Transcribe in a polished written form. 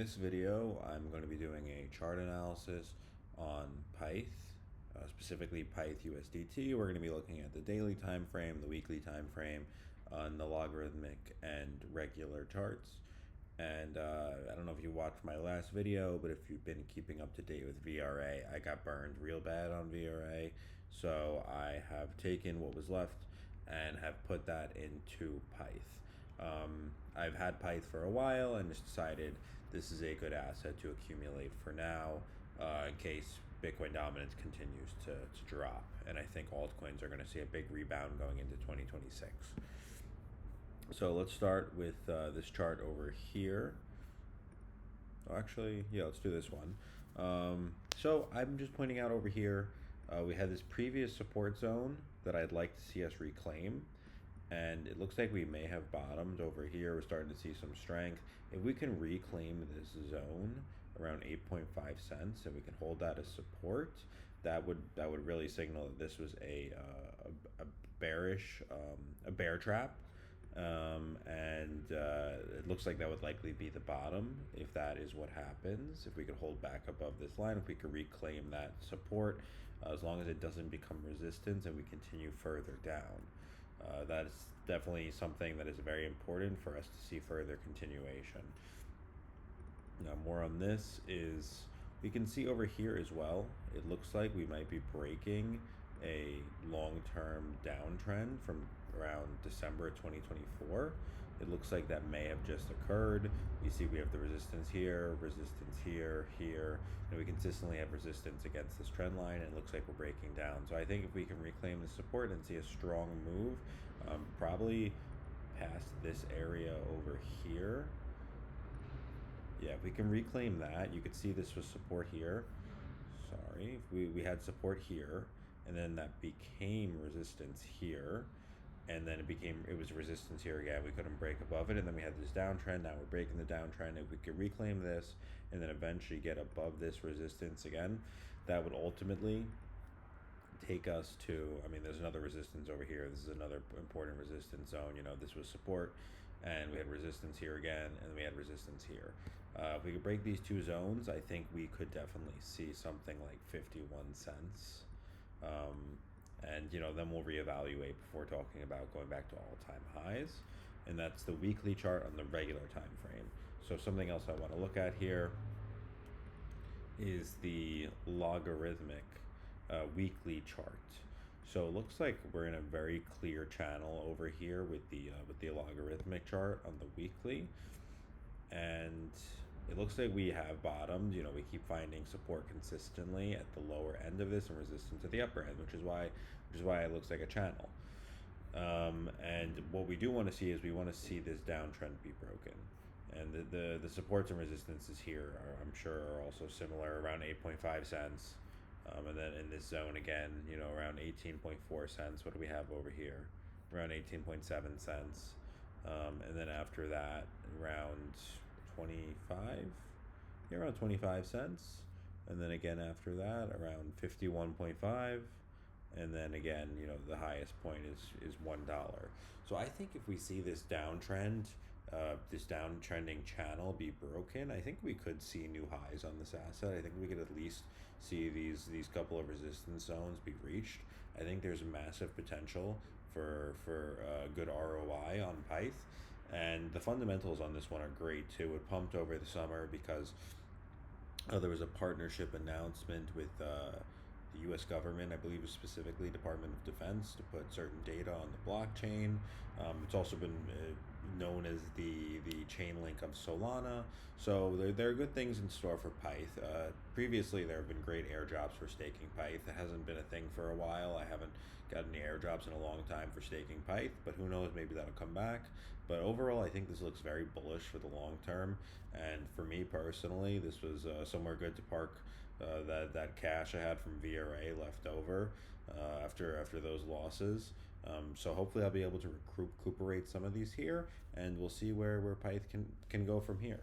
this video, I'm going to be doing a chart analysis on Pyth, specifically Pyth USDT. We're going to be looking at the daily time frame, the weekly time frame, on the logarithmic and regular charts. And I don't know if you watched my last video, but if you've been keeping up to date with VRA, I got burned real bad on VRA. So I have taken what was left and have put that into Pyth. I've had Pyth for a while and just decided this is a good asset to accumulate for now, in case Bitcoin dominance continues to drop. And I think altcoins are going to see a big rebound going into 2026. So let's start with this chart over here. Oh, actually, yeah, let's do this one. So I'm just pointing out over here, we had this previous support zone that I'd like to see us reclaim. And it looks like we may have bottomed over here. We're starting to see some strength. If we can reclaim this zone around 8.5 cents and we can hold that as support, that would really signal that this was a bearish, a bear trap. It looks like that would likely be the bottom if that is what happens. If we could hold back above this line, if we could reclaim that support, as long as it doesn't become resistance and we continue further down. That's definitely something that is very important for us to see further continuation. Now, more on this is we can see over here as well. It looks like we might be breaking a long-term downtrend from around December 2024. It looks like that may have just occurred. You see we have the resistance here, here, and we consistently have resistance against this trend line, and it looks like we're breaking down. So I think if we can reclaim the support and see a strong move, probably past this area over here. Yeah, if we can reclaim that, you could see this was support here. Sorry, we had support here, and then that became resistance here, and then it was resistance here again. We couldn't break above it, and then we had this downtrend. Now we're breaking the downtrend. If we could reclaim this and then eventually get above this resistance again, that would ultimately take us to, I mean, there's another resistance over here. This is another important resistance zone. You know, this was support, and we had resistance here again, and we had resistance here. If we could break these two zones, I think we could definitely see something like 51 cents. And, you know, then we'll reevaluate before talking about going back to all-time highs. And that's the weekly chart on the regular time frame. So something else I want to look at here is the logarithmic weekly chart. So it looks like we're in a very clear channel over here with the logarithmic chart on the weekly, and it looks like we have bottomed. You know, we keep finding support consistently at the lower end of this and resistance at the upper end, which is why it looks like a channel. And what we do want to see is we want to see this downtrend be broken. And the supports and resistances here I'm sure are also similar, around 8.5 cents. And then in this zone again, you know, around 18.4 cents. What do we have over here? Around 18.7 cents. And then after that, around 25, yeah, around 25 cents. And then again after that, around 51.5. And then again, you know, the highest point is $1. So I think if we see this downtrend, this downtrending channel be broken, I think we could see new highs on this asset. I think we could at least see these couple of resistance zones be reached. I think there's massive potential for good ROI on Pyth, and the fundamentals on this one are great too. It pumped over the summer because there was a partnership announcement with the U.S. government, I believe specifically Department of Defense, to put certain data on the blockchain. It's also been known as the chain link of Solana. So there are good things in store for Pyth. Previously, there have been great airdrops for staking Pyth. It hasn't been a thing for a while. I haven't gotten any airdrops in a long time for staking Pyth, but who knows, maybe that'll come back. But overall, I think this looks very bullish for the long term. And for me personally, this was somewhere good to park that cash I had from VRA left over after those losses. So hopefully I'll be able to recuperate some of these here, and we'll see where Pyth can go from here.